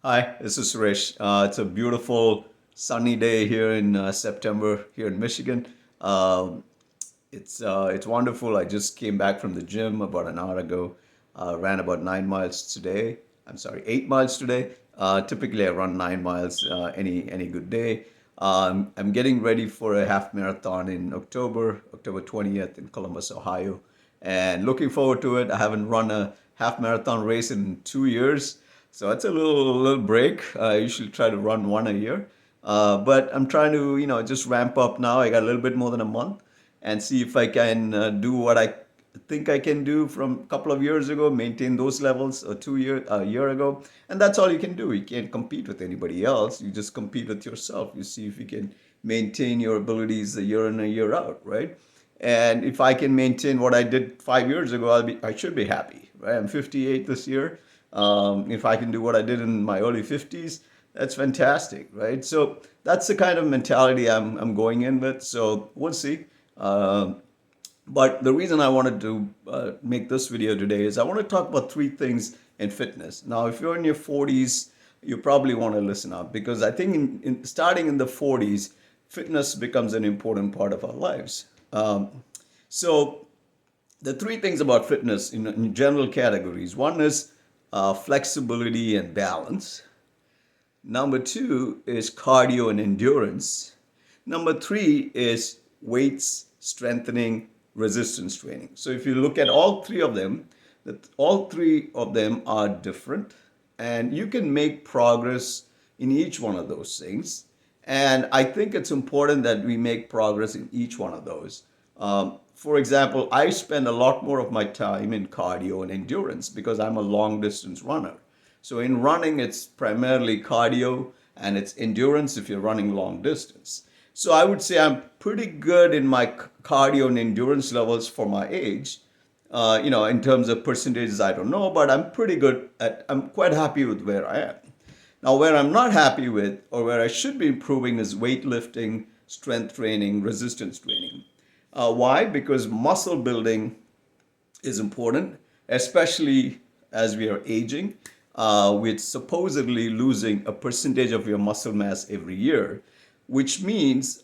Hi, this is Suresh. It's a beautiful sunny day here in September here in Michigan. Um, it's wonderful. I just came back from the gym about an hour ago. Ran about 9 miles today. I'm sorry, 8 miles today. Typically, I run 9 miles any good day. I'm getting ready for a half marathon in October 20th in Columbus, Ohio, and looking forward to it. I haven't run a half marathon race in 2 years, so it's a little break. I usually try to run one a year, but I'm trying to just ramp up now. I got a little bit more than a month and see if I can do what I think I can do from a couple of years ago, maintain those levels a year ago. And that's all you can do. You can't compete with anybody else. You just compete with yourself. You see if you can maintain your abilities a year in, a year out, right? And if I can maintain what I did 5 years ago, I should be happy, right? I'm 58 this year. If I can do what I did in my early 50s, that's fantastic, right? So that's the kind of mentality I'm going in with. So we'll see. Um but the reason I wanted to make this video today is I want to talk about three things in fitness. Now, if you're in your 40s, you probably want to listen up because I think starting in the 40s, fitness becomes an important part of our lives. So the three things about fitness in general categories. One is flexibility and balance. Number two is cardio and endurance. Number three is weights, strengthening, resistance training. So if you look at all three of them, that all three of them are different, and you can make progress in each one of those things. And I think it's important that we make progress in each one of those. For example, I spend a lot more of my time in cardio and endurance because I'm a long distance runner. So in running, it's primarily cardio and it's endurance if you're running long distance. So I would say I'm pretty good in my cardio and endurance levels for my age. In terms of percentages, I don't know, but I'm quite happy with where I am. Now, where I'm not happy with or where I should be improving is weightlifting, strength training, resistance training. Why? Because muscle building is important, especially as we are aging, with supposedly losing a percentage of your muscle mass every year, which means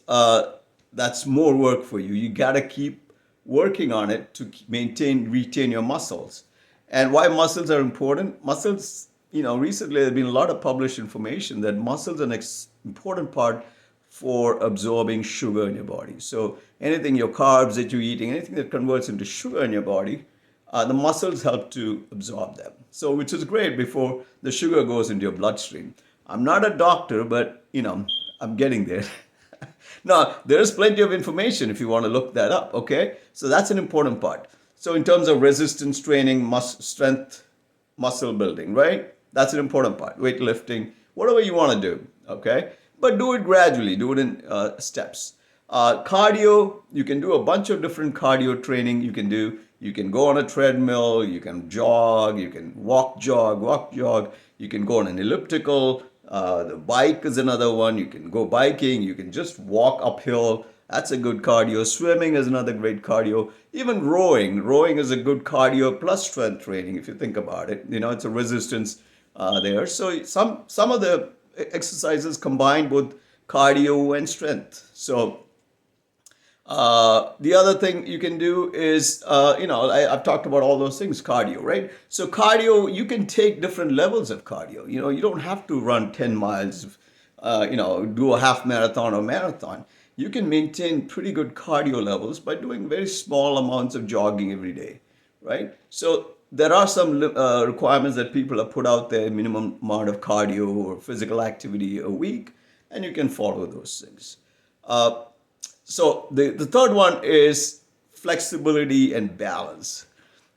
that's more work for you. You got to keep working on it to retain your muscles. And why muscles are important? Muscles, recently there's been a lot of published information that muscles are an important part for absorbing sugar in your body. So anything, your carbs that you're eating, anything that converts into sugar in your body, the muscles help to absorb them. So which is great before the sugar goes into your bloodstream. I'm not a doctor, but I'm getting there. Now, there's plenty of information if you want to look that up, okay? So that's an important part. So in terms of resistance training, strength, muscle building, right? That's an important part. Weightlifting, whatever you want to do, okay? But do it gradually, do it in steps. Cardio, you can do a bunch of different cardio training you can do. You can go on a treadmill, you can jog, you can walk, jog. You can go on an elliptical. The bike is another one. You can go biking. You can just walk uphill. That's a good cardio. Swimming is another great cardio. Even rowing. Rowing is a good cardio plus strength training if you think about it. It's a resistance there. So some of the exercises combine both cardio and strength. So the other thing you can do is, I've talked about all those things, cardio, right? So cardio, you can take different levels of cardio. You don't have to run 10 miles, do a half marathon or marathon. You can maintain pretty good cardio levels by doing very small amounts of jogging every day, right? So there are some requirements that people have put out there, minimum amount of cardio or physical activity a week, and you can follow those things. So the third one is flexibility and balance.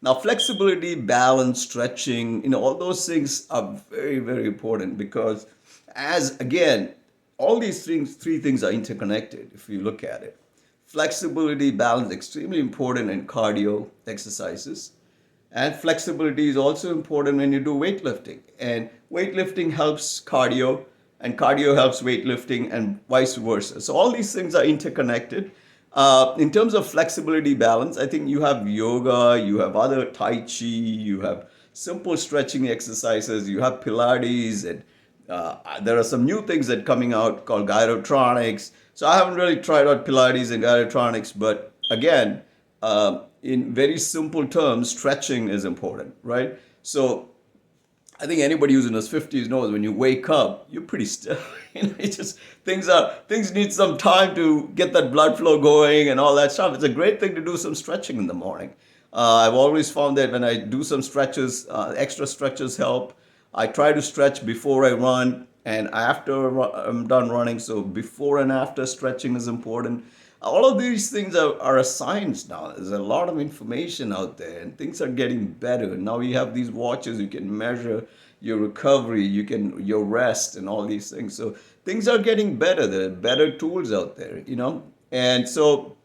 Now, flexibility, balance, stretching, all those things are very, very important because as again, all these three things are interconnected if you look at it. Flexibility, balance, extremely important in cardio exercises. And flexibility is also important when you do weightlifting. And weightlifting helps cardio, and cardio helps weightlifting, and vice versa. So all these things are interconnected. In terms of flexibility balance, I think you have yoga, you have other Tai Chi, you have simple stretching exercises, you have Pilates, and There are some new things that coming out called gyrotronics. So I haven't really tried out Pilates and gyrotronics, but again, in very simple terms, stretching is important, right? So I think anybody who's in his 50s knows when you wake up, you're pretty still. It's just things need some time to get that blood flow going and all that stuff. It's a great thing to do some stretching in the morning. I've always found that when I do some stretches, extra stretches help. I try to stretch before I run and after I'm done running. So before and after stretching is important. All of these things are a science now. There's a lot of information out there and things are getting better. Now you have these watches, you can measure your recovery, your rest and all these things. So things are getting better. There are better tools out there. And so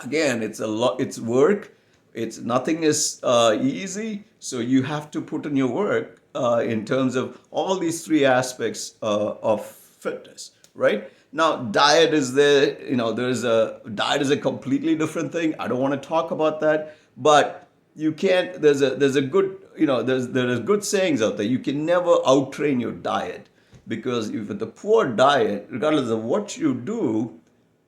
again, it's a lot, it's work. It's nothing is easy. So you have to put in your work in terms of all these three aspects of fitness, right? Now, diet is there. Diet is a completely different thing. I don't want to talk about that, but you can't. There's a good there is good sayings out there. You can never outtrain your diet because if with a poor diet, regardless of what you do,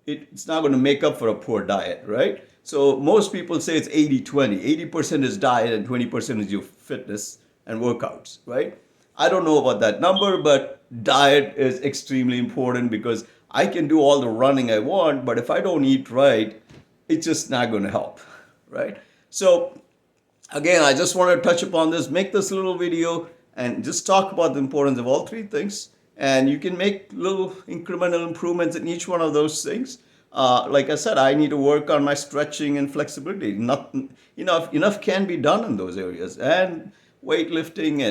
it's not going to make up for a poor diet, right? So most people say it's 80-20. 80% is diet and 20% is your fitness and workouts, right? I don't know about that number, but diet is extremely important because I can do all the running I want, but if I don't eat right, it's just not going to help, right? So again, I just want to touch upon this, make this little video and just talk about the importance of all three things. And you can make little incremental improvements in each one of those things. Like I said, I need to work on my stretching and flexibility. Enough can be done in those areas, and weightlifting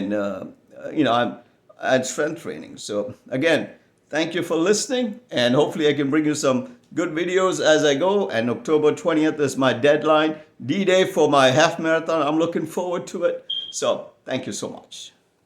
and strength training. So again, thank you for listening, and hopefully I can bring you some good videos as I go. And October 20th is my deadline, D-Day for my half marathon. I'm looking forward to it. So thank you so much.